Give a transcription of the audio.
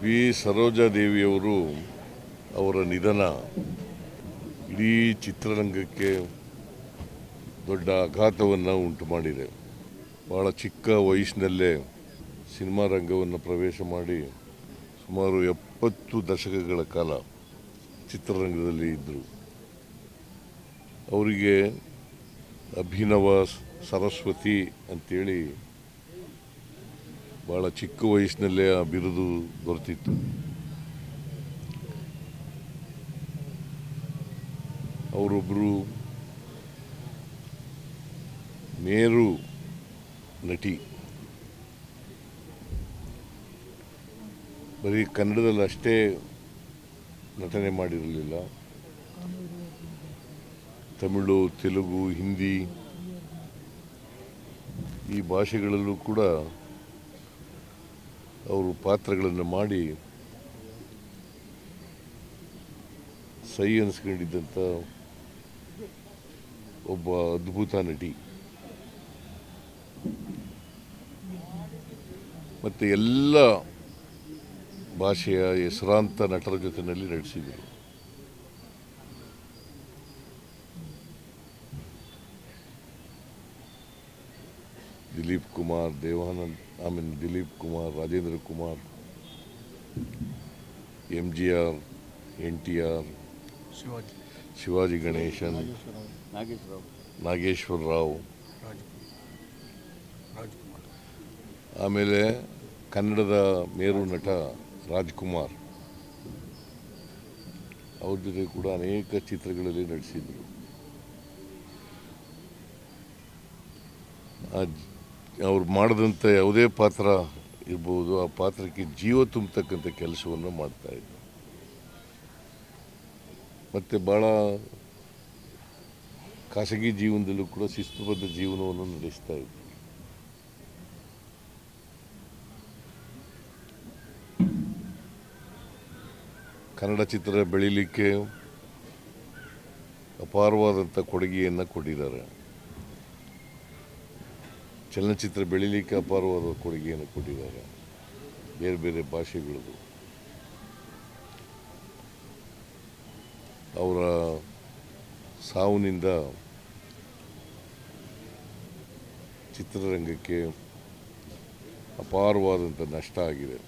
V ಸರೋಜಾದೇವಿಯವರು ಅವರ ನಿಧನ ಇಡೀ ಚಿತ್ರರಂಗಕ್ಕೆ ದೊಡ್ಡ ಆಘಾತವನ್ನು ಉಂಟು ಮಾಡಿದೆ. ಭಾಳ ಚಿಕ್ಕ ವಯಸ್ಸಿನಲ್ಲೇ ಸಿನಿಮಾ ರಂಗವನ್ನು ಪ್ರವೇಶ ಮಾಡಿ ಸುಮಾರು 70 ದಶಕಗಳ ಕಾಲ ಚಿತ್ರರಂಗದಲ್ಲಿ ಇದ್ದರು. ಅವರಿಗೆ ಅಭಿನವ ಸರಸ್ವತಿ ಅಂತೇಳಿ ಭಾಳ ಚಿಕ್ಕ ವಯಸ್ಸಿನಲ್ಲೇ ಆ ಬಿರುದು ದೊರೆತಿತ್ತು. ಅವರೊಬ್ಬರು ಮೇರು ನಟಿ. ಬರೀ ಕನ್ನಡದಲ್ಲಿ ಅಷ್ಟೇ ನಟನೆ ಮಾಡಿರಲಿಲ್ಲ, ತಮಿಳು, ತೆಲುಗು, ಹಿಂದಿ ಈ ಭಾಷೆಗಳಲ್ಲೂ ಕೂಡ ಅವರು ಪಾತ್ರಗಳನ್ನು ಮಾಡಿ ಸೈ ಅನಿಸ್ಕೊಂಡಿದ್ದಂಥ ಒಬ್ಬ ಅದ್ಭುತ ನಟಿ. ಮತ್ತು ಎಲ್ಲ ಭಾಷೆಯ ಹೆಸರಾಂತ ನಟರ ಜೊತೆಯಲ್ಲಿ ನಟಿಸಿದರು. ದಿಲೀಪ್ ಕುಮಾರ್, ದಿಲೀಪ್ ಕುಮಾರ್, ರಾಜೇಂದ್ರ ಕುಮಾರ್, MGR, NTR, ಶಿವಾಜಿ ಗಣೇಶನ್, ನಾಗೇಶ್ವರ ರಾವ್, ಆಮೇಲೆ ಕನ್ನಡದ ಮೇರು ನಟ ರಾಜ್ಕುಮಾರ್, ಅವ್ರ ಜೊತೆ ಕೂಡ ಅನೇಕ ಚಿತ್ರಗಳಲ್ಲಿ ನಟಿಸಿದರು. ಅವ್ರು ಮಾಡಿದಂಥ ಯಾವುದೇ ಪಾತ್ರ ಇರ್ಬೋದು, ಆ ಪಾತ್ರಕ್ಕೆ ಜೀವ ತುಂಬತಕ್ಕಂಥ ಕೆಲಸವನ್ನು ಮಾಡ್ತಾಯಿದ್ರು. ಮತ್ತು ಭಾಳ ಖಾಸಗಿ ಜೀವನದಲ್ಲೂ ಕೂಡ ಶಿಸ್ತುಬದ್ಧ ಜೀವನವನ್ನು ನಡೆಸ್ತಾ ಇದ್ರು. ಕನ್ನಡ ಚಿತ್ರ ಬೆಳೀಲಿಕ್ಕೆ ಅಪಾರವಾದಂಥ ಕೊಡುಗೆಯನ್ನು ಕೊಟ್ಟಿದ್ದಾರೆ. ಚಲನಚಿತ್ರ ಬೆಳೀಲಿಕ್ಕೆ ಅಪಾರವಾದ ಕೊಡುಗೆಯನ್ನು ಕೊಟ್ಟಿದ್ದಾರೆ, ಬೇರೆ ಬೇರೆ ಭಾಷೆಗಳದು. ಅವರ ಸಾವಿನಿಂದ ಚಿತ್ರರಂಗಕ್ಕೆ ಅಪಾರವಾದಂಥ ನಷ್ಟ ಆಗಿದೆ.